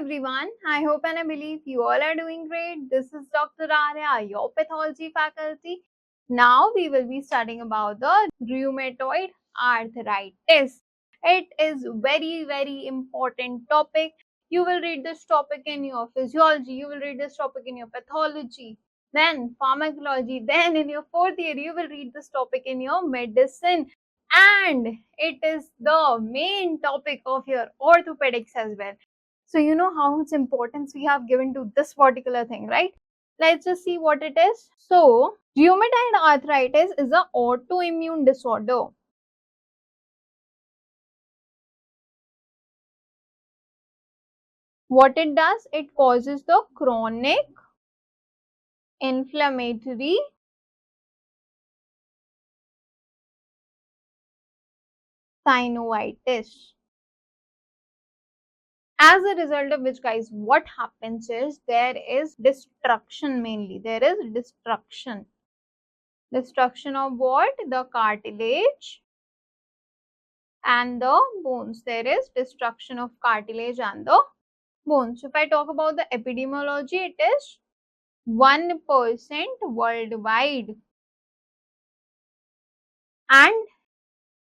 everyone. I hope and I believe you all are doing great. This is Dr. Arya, your pathology faculty. Now we will be studying about the rheumatoid arthritis. It is very important topic. You will read this topic in your physiology, you will read this topic in your pathology, then pharmacology, then in your fourth year you will read this topic in your medicine, and it is the main topic of your orthopedics as well. So you know how much importance we have given to this particular thing, right? Let's just see what it is. So rheumatoid arthritis is an autoimmune disorder. What it does, it causes the chronic inflammatory synovitis. As a result of which, guys, what happens is there is destruction mainly. There is destruction. Destruction of what? The cartilage and the bones. There is destruction of cartilage and the bones. So if I talk about the epidemiology, it is 1% worldwide. And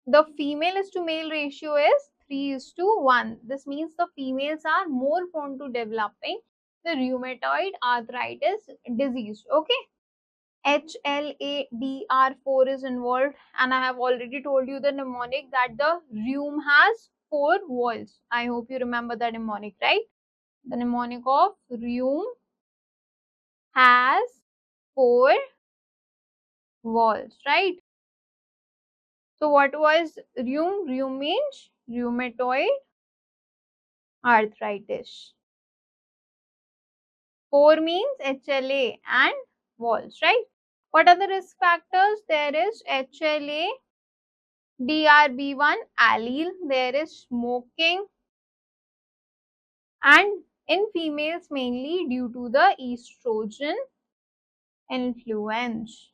the female is to male ratio is 3:1. This means the females are more prone to developing the rheumatoid arthritis disease. Okay. 𝗲𝗵𝗵𝗺 is involved, and I have already told you the mnemonic that the rheum has 4 walls. I hope you remember the mnemonic, right? The mnemonic of rheum has 4 walls, right? So what was rheum? Rheum means rheumatoid arthritis. 4 means HLA and walls, right? What are the risk factors? There is HLA, DRB1 allele, there is smoking, and in females mainly due to the estrogen influence.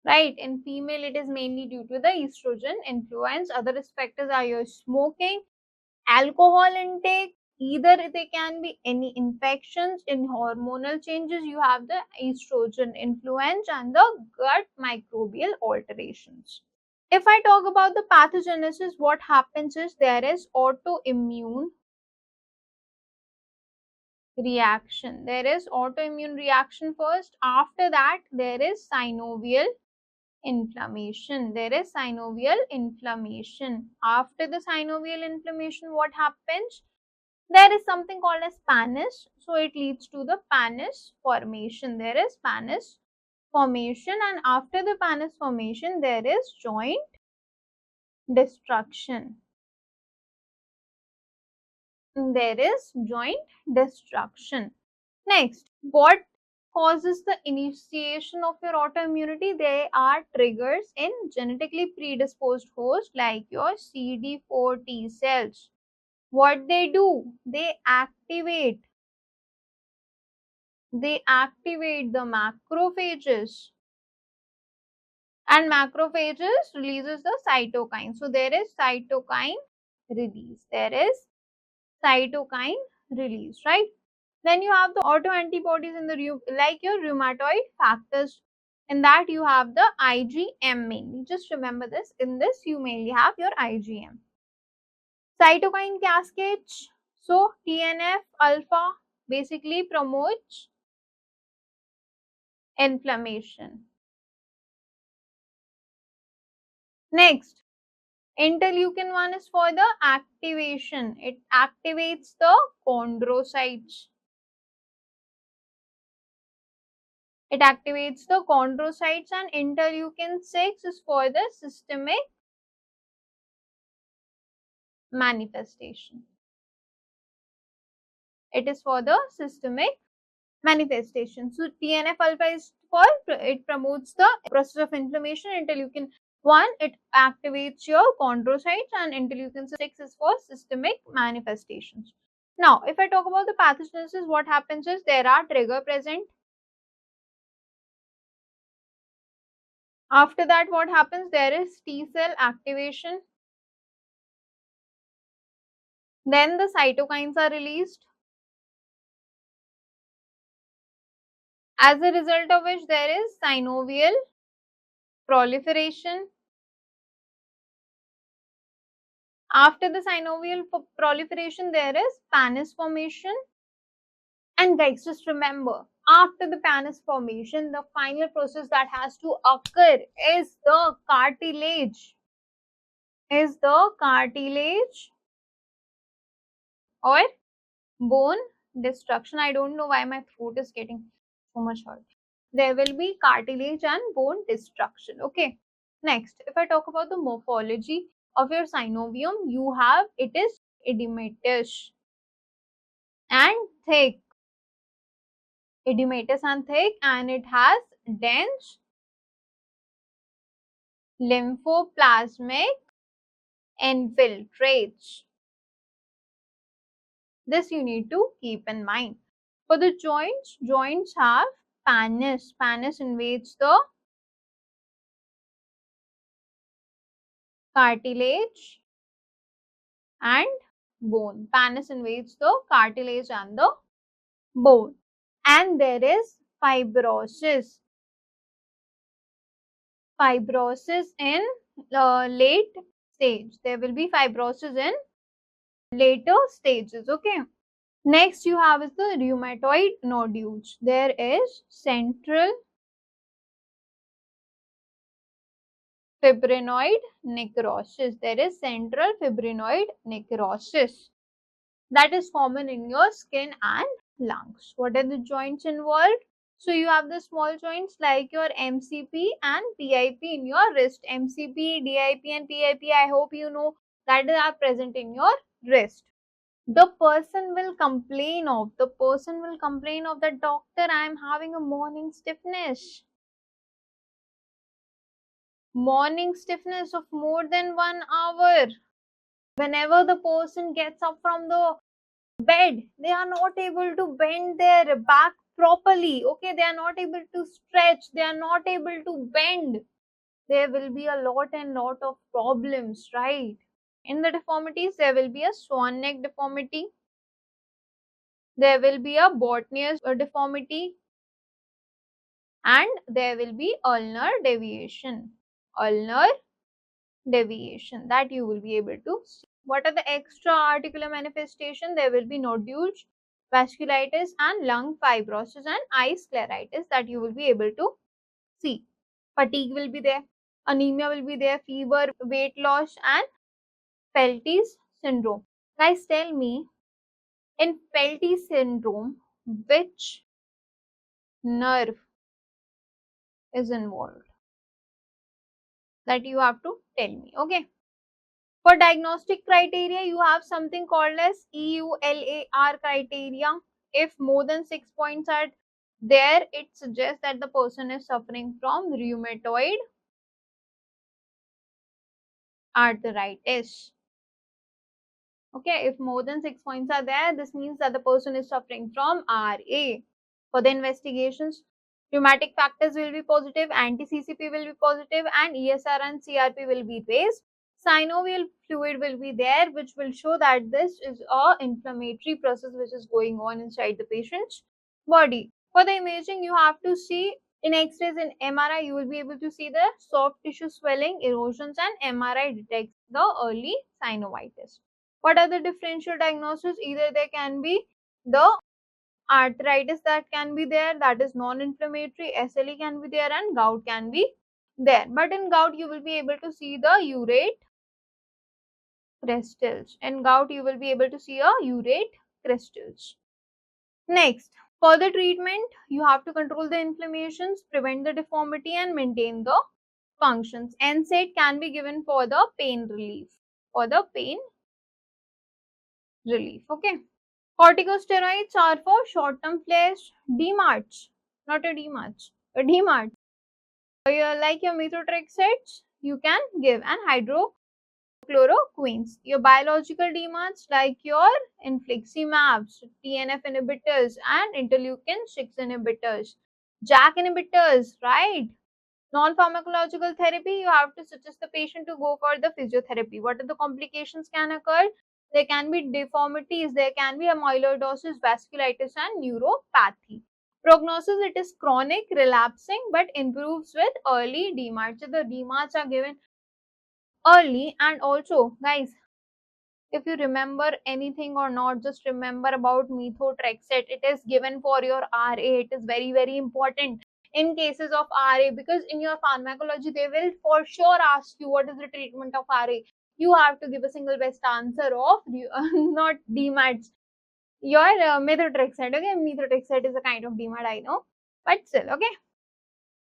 Right, in female it is mainly due to the estrogen influence. Other risk factors are your smoking, alcohol intake, either they can be any infections, in hormonal changes, you have the estrogen influence, and the gut microbial alterations. If I talk about the pathogenesis, what happens is there is autoimmune reaction. There is autoimmune reaction first. After that, there is synovial inflammation. There is synovial inflammation. After the synovial inflammation, what happens? There is something called as pannus. So it leads to the pannus formation. There is pannus formation, and after the pannus formation, there is joint destruction. There is joint destruction. Next, what causes the initiation of your autoimmunity? There are triggers in genetically predisposed host like your CD4 T-cells. What they do? They activate the macrophages, and macrophages releases the cytokine. So there is cytokine release. There is cytokine release, right? Then you have the autoantibodies in the like your rheumatoid factors. In that you have the IgM mainly. Just remember this. In this you mainly have your IgM. Cytokine cascade. So TNF-α basically promotes inflammation. Next, interleukin-1 is for the activation. It activates the chondrocytes. It activates the chondrocytes, and interleukin-6 is for the systemic manifestation. It is for the systemic manifestation. So TNF-α is for, it promotes the process of inflammation. Interleukin-1, it activates your chondrocytes, and interleukin-6 is for systemic manifestations. Now, if I talk about the pathogenesis, what happens is there are trigger present. After that, what happens? There is T cell activation. Then the cytokines are released, as a result of which there is synovial proliferation. After the synovial proliferation, there is pannus formation. And guys, just remember, after the pannus formation, the final process that has to occur is the cartilage. Or bone destruction. I don't know why my throat is getting so much hurt. There will be cartilage and bone destruction. Okay. Next, if I talk about the morphology of your synovium, you have it is edematous and thick. Edematous and thick, and it has dense lymphoplasmic infiltrates. This you need to keep in mind. For the joints have pannus. Pannus invades the cartilage and bone. Pannus invades the cartilage and the bone. And there is fibrosis. Fibrosis in late stage. There will be fibrosis in later stages. Okay. Next you have is the rheumatoid nodules. There is central fibrinoid necrosis. There is central fibrinoid necrosis that is common in your skin and lungs. What are the joints involved? So you have the small joints like your MCP and PIP in your wrist. MCP, DIP and PIP, I hope you know that are present in your wrist. The person will complain of that, doctor, I am having a morning stiffness. Morning stiffness of more than 1 hour. Whenever the person gets up from the bed, they are not able to bend their back properly. Okay, they are not able to stretch, they are not able to bend. There will be a lot of problems, right? In the deformities, there will be a swan neck deformity. There will be a Botnier's deformity. And there will be ulnar deviation. Ulnar deviation that you will be able to see. What are the extra articular manifestation? There will be nodules, vasculitis and lung fibrosis and eye scleritis that you will be able to see. Fatigue will be there, anemia will be there, fever, weight loss and Pelti's syndrome. Guys, tell me, in Pelti's syndrome, which nerve is involved? That you have to tell me. Okay. For diagnostic criteria, you have something called as EULAR criteria. If more than 6 points are there, it suggests that the person is suffering from rheumatoid arthritis. Okay, if more than 6 points are there, this means that the person is suffering from RA. For the investigations, rheumatic factors will be positive, anti-CCP will be positive, and ESR and CRP will be raised. Synovial fluid will be there, which will show that this is a inflammatory process which is going on inside the patient's body. For the imaging, you have to see in X-rays and MRI, you will be able to see the soft tissue swelling, erosions, and MRI detects the early synovitis. What are the differential diagnosis? Either there can be the arthritis that can be there, that is non-inflammatory, SLE can be there, and gout can be there. But in gout, you will be able to see the urate crystals. In gout, you will be able to see a urate crystals. Next, for the treatment, you have to control the inflammations, prevent the deformity, and maintain the functions. NSAID can be given for the pain relief. Okay. Corticosteroids are for short-term flares, DMARDs, not a DMARDs, a DMARDs. Like your methotrexates, you can give, and hydrochloroquines. Your biological DMARDs like your infliximabs, TNF inhibitors, and interleukin-6 inhibitors, JAK inhibitors, right? Non-pharmacological therapy, you have to suggest the patient to go for the physiotherapy. What are the complications can occur? there can be deformities, there can be amyloidosis, vasculitis and neuropathy. Prognosis, it is chronic, relapsing, but improves with early DMARDs. So the DMARDs are given early. And also guys, if you remember anything or not, just remember about methotrexate. It is given for your RA. It is very important in cases of RA, because in your pharmacology they will for sure ask you what is the treatment of RA. You have to give a single best answer of not DMARDs, your methotrexate. Okay, methotrexate is a kind of DMARD, I know, but still, okay.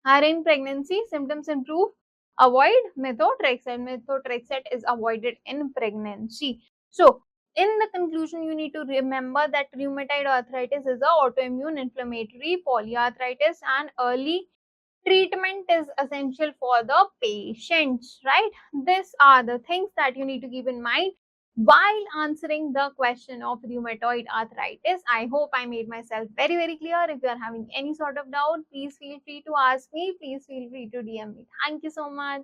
RA in pregnancy, symptoms improve, avoid methotrexate. Methotrexate is avoided in pregnancy. So in the conclusion, you need to remember that rheumatoid arthritis is an autoimmune inflammatory polyarthritis, and early treatment is essential for the patients, right? These are the things that you need to keep in mind while answering the question of rheumatoid arthritis. I hope I made myself very clear. If you are having any sort of doubt, please feel free to ask me. Please feel free to DM me. Thank you so much.